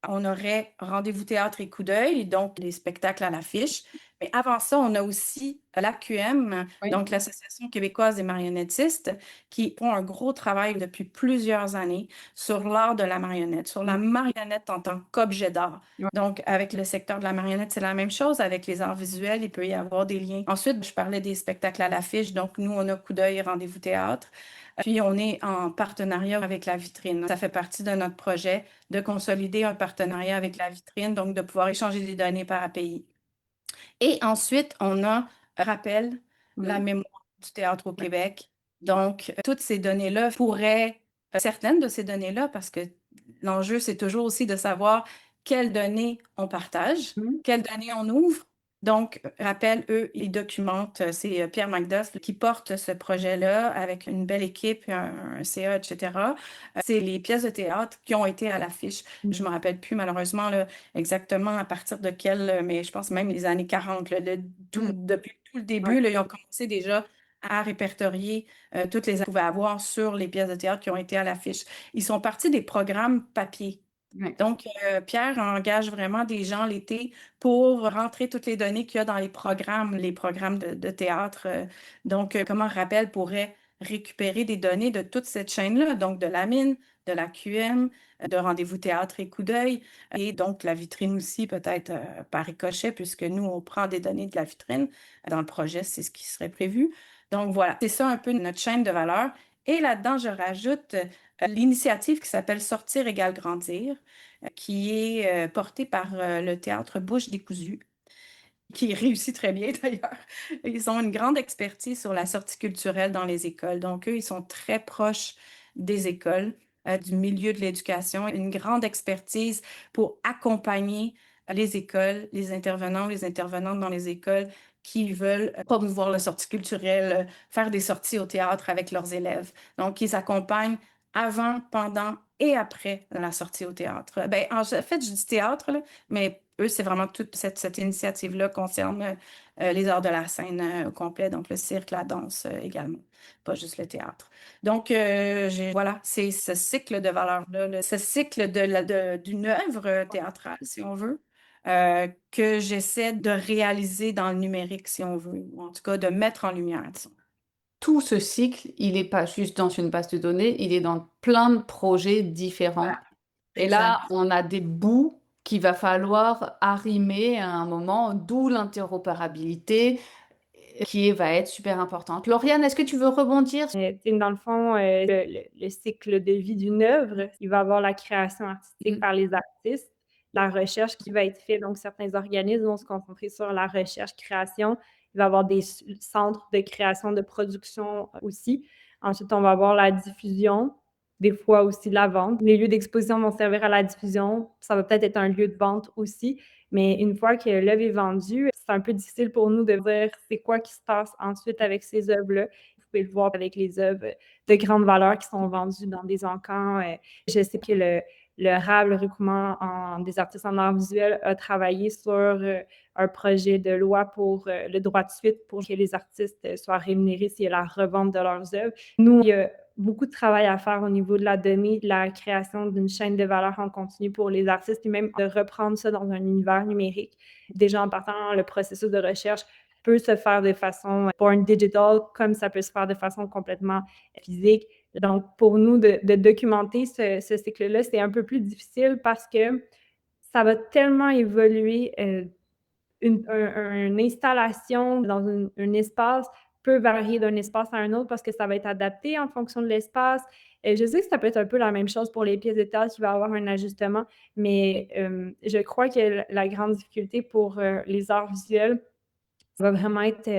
on aurait Rendez-vous théâtre et Coup d'œil, donc les spectacles à l'affiche. Mais avant ça, on a aussi l'AQM, Oui. donc l'Association québécoise des marionnettistes, qui font un gros travail depuis plusieurs années sur l'art de la marionnette, sur la marionnette en tant qu'objet d'art. Ouais. Donc, avec le secteur de la marionnette, c'est la même chose. Avec les arts visuels, il peut y avoir des liens. Ensuite, je parlais des spectacles à l'affiche. Donc, nous, on a Coup d'œil et Rendez-vous théâtre. Puis, on est en partenariat avec la vitrine. Ça fait partie de notre projet de consolider un partenariat avec la vitrine, donc de pouvoir échanger des données par API. Et ensuite, on a Rappel, la mémoire du théâtre au Québec. Donc, toutes ces données-là pourraient, certaines de ces données-là, parce que l'enjeu, c'est toujours aussi de savoir quelles données on partage, quelles données on ouvre. Donc, Rappel, eux, ils documentent, c'est Pierre Macduff qui porte ce projet-là avec une belle équipe, un CA, etc. C'est les pièces de théâtre qui ont été à l'affiche. Je ne me rappelle plus malheureusement là, exactement à partir de quel, mais je pense même les années 40, là, depuis tout le début, là, ils ont commencé déjà à répertorier toutes les qu'ils pouvaient avoir sur les pièces de théâtre qui ont été à l'affiche. Ils sont partis des programmes papier. Ouais. Donc, Pierre engage vraiment des gens l'été pour rentrer toutes les données qu'il y a dans les programmes de théâtre. Donc, comment Rappel pourrait récupérer des données de toute cette chaîne-là, donc de la mine, de la QM, de Rendez-vous théâtre et Coup d'œil, et donc la vitrine aussi, peut-être par ricochet, puisque nous, on prend des données de la vitrine. Dans le projet, c'est ce qui serait prévu. Donc, voilà, c'est ça un peu notre chaîne de valeur. Et là-dedans, je rajoute l'initiative qui s'appelle Sortir égale grandir, qui est portée par le théâtre Bouche décousue, qui réussit très bien d'ailleurs. Ils ont une grande expertise sur la sortie culturelle dans les écoles. Donc, eux, ils sont très proches des écoles, du milieu de l'éducation, une grande expertise pour accompagner les écoles, les intervenants, les intervenantes dans les écoles qui veulent promouvoir la sortie culturelle, faire des sorties au théâtre avec leurs élèves. Donc, ils accompagnent avant, pendant et après la sortie au théâtre. Ben, en fait, je dis théâtre, là, mais eux, c'est vraiment toute cette initiative-là concerne les arts de la scène au complet, donc le cirque, la danse également, pas juste le théâtre. Donc, voilà, c'est ce cycle de valeurs-là, ce cycle d'une œuvre théâtrale, si on veut, que j'essaie de réaliser dans le numérique, si on veut, ou en tout cas de mettre en lumière, disons. Tout ce cycle, il n'est pas juste dans une base de données, il est dans plein de projets différents. Voilà, Et là, exact. on a des bouts qu'il va falloir arrimer à un moment, d'où l'interopérabilité va être super importante. Lauriane, est-ce que tu veux rebondir? Dans le fond, le cycle de vie d'une œuvre, il va y avoir la création artistique par les artistes, la recherche qui va être faite. Donc, certains organismes vont se concentrer sur la recherche, création. Il va y avoir des centres de création, de production aussi. Ensuite, on va avoir la diffusion, des fois aussi la vente. Les lieux d'exposition vont servir à la diffusion. Ça va peut-être être un lieu de vente aussi. Mais une fois que l'œuvre est vendue, c'est un peu difficile pour nous de dire c'est quoi qui se passe ensuite avec ces œuvres-là. Vous pouvez le voir avec les œuvres de grande valeur qui sont vendues dans des encans. Je sais que le RAB, le regroupement des artistes en art visuel, a travaillé sur un projet de loi pour le droit de suite pour que les artistes soient rémunérés s'il y a la revente de leurs œuvres. Nous, il y a beaucoup de travail à faire au niveau de la donnée, de la création d'une chaîne de valeur en continu pour les artistes et même de reprendre ça dans un univers numérique. Déjà en partant, le processus de recherche peut se faire de façon born digital comme ça peut se faire de façon complètement physique. Donc, pour nous, de documenter ce cycle-là, c'est un peu plus difficile parce que ça va tellement évoluer. Une installation dans un espace peut varier d'un espace à un autre parce que ça va être adapté en fonction de l'espace. Je sais que ça peut être un peu la même chose pour les pièces de théâtre, il va y avoir un ajustement, mais je crois que la grande difficulté pour les arts visuels, ça va vraiment être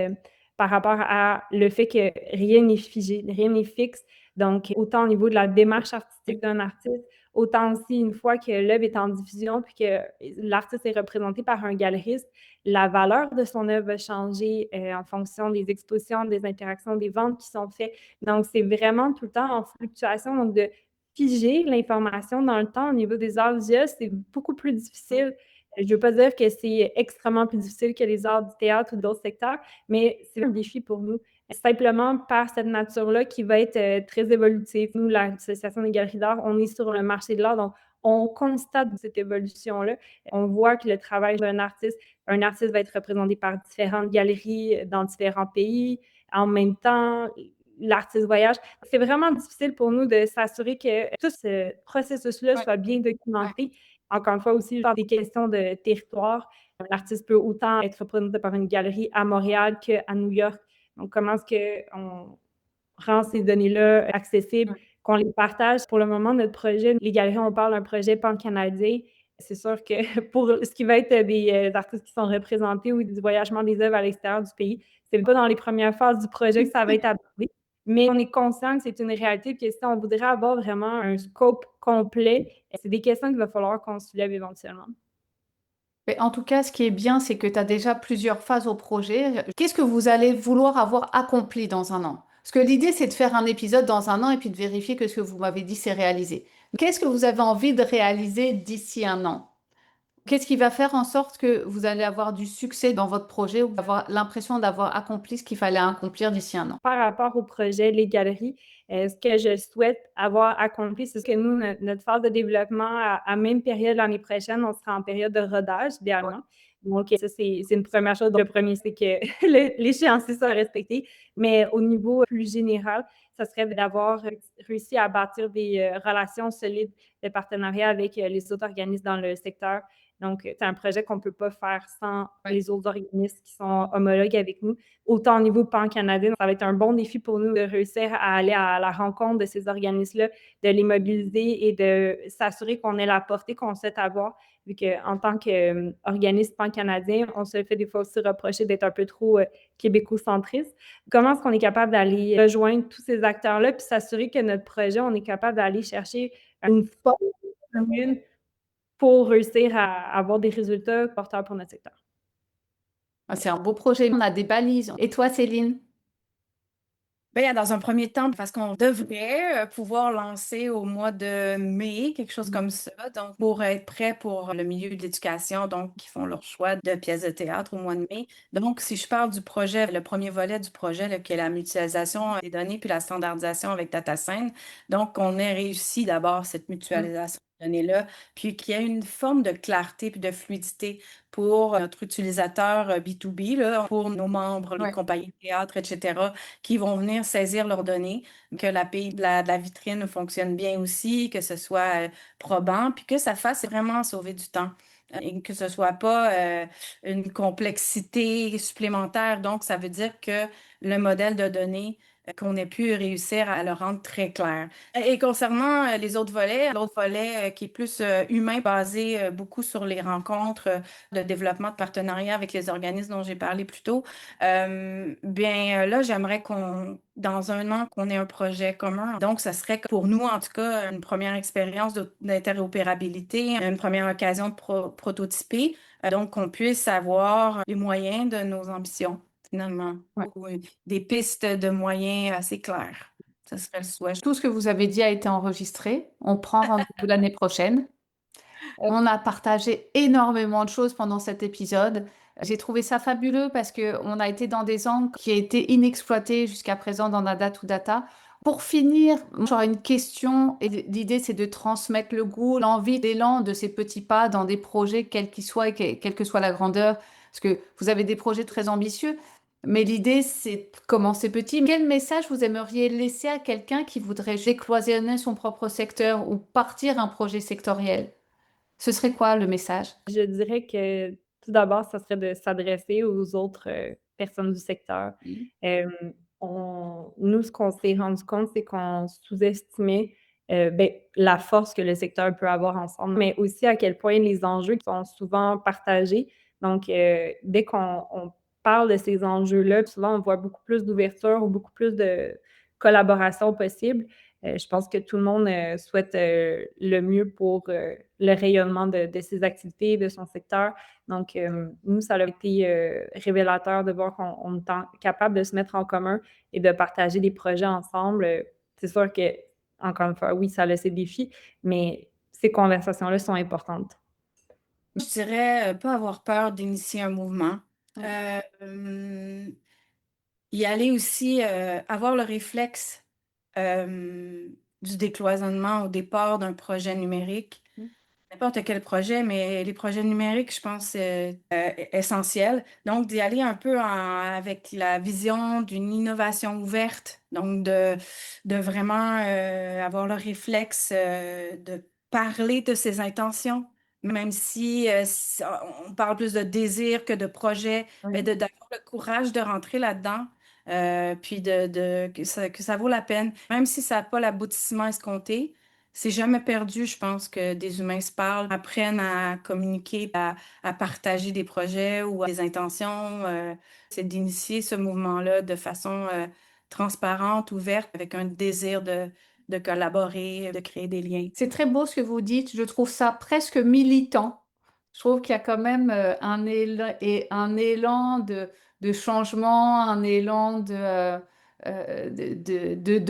par rapport à le fait que rien n'est figé, rien n'est fixe. Donc, autant au niveau de la démarche artistique d'un artiste, autant aussi une fois que l'œuvre est en diffusion puis que l'artiste est représenté par un galeriste, la valeur de son œuvre va changer en fonction des expositions, des interactions, des ventes qui sont faites. Donc, c'est vraiment tout le temps en fluctuation. Donc, de figer l'information dans le temps au niveau des arts visuels, c'est beaucoup plus difficile. Je ne veux pas dire que c'est extrêmement plus difficile que les arts du théâtre ou d'autres secteurs, mais c'est un défi pour nous. Simplement par cette nature-là qui va être très évolutive. Nous, l'Association des galeries d'art, on est sur le marché de l'art, donc On constate cette évolution-là. On voit que le travail d'un artiste, un artiste va être représenté par différentes galeries dans différents pays. En même temps, l'artiste voyage. C'est vraiment difficile pour nous de s'assurer que tout ce processus-là Ouais, soit bien ouais. documenté. Encore une fois aussi, par des questions de territoire. Un artiste peut autant être représenté par une galerie à Montréal qu'à New York. Donc, comment est-ce qu'on rend ces données-là accessibles, qu'on les partage? Pour le moment, notre projet, les galeries, on parle d'un projet pan-canadien. C'est sûr que pour ce qui va être des artistes qui sont représentés ou du voyagement des œuvres à l'extérieur du pays, c'est pas dans les premières phases du projet que ça va être abordé, mais on est conscient que c'est une réalité, que si on voudrait avoir vraiment un scope complet, c'est des questions qu'il va falloir qu'on soulève éventuellement. Mais en tout cas, ce qui est bien, c'est que tu as déjà plusieurs phases au projet. Qu'est-ce que vous allez vouloir avoir accompli dans un an? Parce que l'idée, c'est de faire un épisode dans un an et puis de vérifier que ce que vous m'avez dit, c'est réalisé. Qu'est-ce que vous avez envie de réaliser d'ici un an? Qu'est-ce qui va faire en sorte que vous allez avoir du succès dans votre projet ou avoir l'impression d'avoir accompli ce qu'il fallait accomplir d'ici un an? Par rapport au projet Les Galeries, ce que je souhaite avoir accompli, c'est que nous, notre phase de développement à même période l'année prochaine, on sera en période de rodage, idéalement. Donc, ça, c'est une première chose. Le premier, c'est que l'échéancier soit respecté. Mais au niveau plus général, ça serait d'avoir réussi à bâtir des relations solides de partenariat avec les autres organismes dans le secteur. Donc, c'est un projet qu'on ne peut pas faire sans Ouais. les autres organismes qui sont homologues avec nous. Autant au niveau pan-canadien, ça va être un bon défi pour nous de réussir à aller à la rencontre de ces organismes-là, de les mobiliser et de s'assurer qu'on ait la portée qu'on souhaite avoir, vu qu'en tant qu'organisme pan-canadien, on se fait des fois aussi reprocher d'être un peu trop québécocentriste. Comment est-ce qu'on est capable d'aller rejoindre tous ces acteurs-là puis s'assurer que notre projet, on est capable d'aller chercher une force commune pour réussir à avoir des résultats porteurs pour notre secteur? Ah, c'est un beau projet. On a des balises. Et toi, Céline? Ben, dans un premier temps, parce qu'on devrait pouvoir lancer au mois de mai, quelque chose comme ça, donc pour être prêt pour le milieu de l'éducation, donc qui font leur choix de pièces de théâtre au mois de mai. Donc, si je parle du projet, le premier volet du projet, là, qui est la mutualisation des données puis la standardisation avec DataSign, donc on ait réussi d'abord cette mutualisation de données-là, puis qu'il y ait une forme de clarté puis de fluidité pour notre utilisateur B2B, là, pour nos membres, les Ouais. compagnies de théâtre, etc., qui vont venir saisir leurs données, que l'API de la vitrine fonctionne bien aussi, que ce soit probant, puis que ça fasse vraiment sauver du temps. Et que ce soit pas une complexité supplémentaire. Donc, ça veut dire que le modèle de données, qu'on ait pu réussir à le rendre très clair. Et concernant les autres volets, l'autre volet qui est plus humain, basé beaucoup sur les rencontres de développement de partenariat avec les organismes dont j'ai parlé plus tôt, bien là, j'aimerais dans un an, qu'on ait un projet commun. Donc, ça serait pour nous, en tout cas, une première expérience d'interopérabilité, une première occasion de prototyper, donc qu'on puisse avoir les moyens de nos ambitions, finalement, Ouais. ou des pistes de moyens assez claires. Ce serait le souhait. Tout ce que vous avez dit a été enregistré. On prend rendez-vous l'année prochaine. On a partagé énormément de choses pendant cet épisode. J'ai trouvé ça fabuleux parce que on a été dans des angles qui étaient inexploités jusqu'à présent dans Nada to Data. Pour finir, j'aurais une question et l'idée c'est de transmettre le goût, l'envie, l'élan de ces petits pas dans des projets quels qu'ils soient et quelle que soit la grandeur. Parce que vous avez des projets très ambitieux, mais l'idée c'est de commencer petit. Quel message vous aimeriez laisser à quelqu'un qui voudrait décloisonner son propre secteur ou partir un projet sectoriel? Ce serait quoi le message? Je dirais que tout d'abord, ça serait de s'adresser aux autres personnes du secteur. Mhm. Nous, ce qu'on s'est rendu compte, c'est qu'on sous-estimait ben, la force que le secteur peut avoir ensemble, mais aussi à quel point les enjeux sont souvent partagés. Donc, dès qu'on parle de ces enjeux-là, souvent on voit beaucoup plus d'ouverture ou beaucoup plus de collaboration possible. Je pense que tout le monde souhaite le mieux pour le rayonnement de ses activités, de son secteur. Donc, nous, ça a été révélateur de voir qu'on est capable de se mettre en commun et de partager des projets ensemble. C'est sûr que, encore une fois, oui, ça a ses défis, mais ces conversations-là sont importantes. Je dirais pas avoir peur d'initier un mouvement. Ouais. Y aller aussi, avoir le réflexe, euh, du décloisonnement au départ d'un projet numérique. N'importe quel projet, mais les projets numériques, je pense, essentiels. Donc, d'y aller un peu avec la vision d'une innovation ouverte. Donc, de vraiment avoir le réflexe de parler de ses intentions. Même si on parle plus de désir que de projet, mais Oui. d'avoir le courage de rentrer là-dedans. Puis que ça vaut la peine, même si ça n'a pas l'aboutissement escompté. C'est jamais perdu, je pense, que des humains se parlent, apprennent à communiquer, à partager des projets ou des intentions. C'est d'initier ce mouvement-là de façon transparente, ouverte, avec un désir de collaborer, de créer des liens. C'est très beau ce que vous dites. Je trouve ça presque militant. Je trouve qu'il y a quand même un élan de changement, un élan de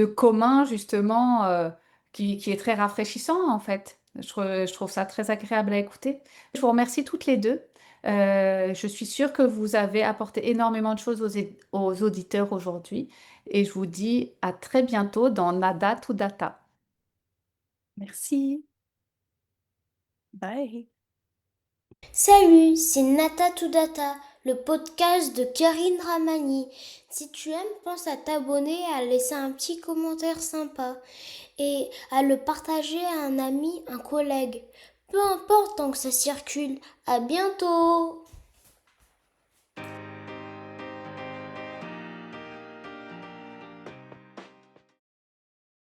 commun, justement, qui est très rafraîchissant, en fait. Je trouve ça très agréable à écouter. Je vous remercie toutes les deux. Je suis sûre que vous avez apporté énormément de choses aux auditeurs aujourd'hui. Et je vous dis à très bientôt dans Nada to Data. Merci. Bye. Salut, c'est Nata to Data, le podcast de Karine Ramani. Si tu aimes, pense à t'abonner et à laisser un petit commentaire sympa et à le partager à un ami, un collègue. Peu importe tant que ça circule. À bientôt!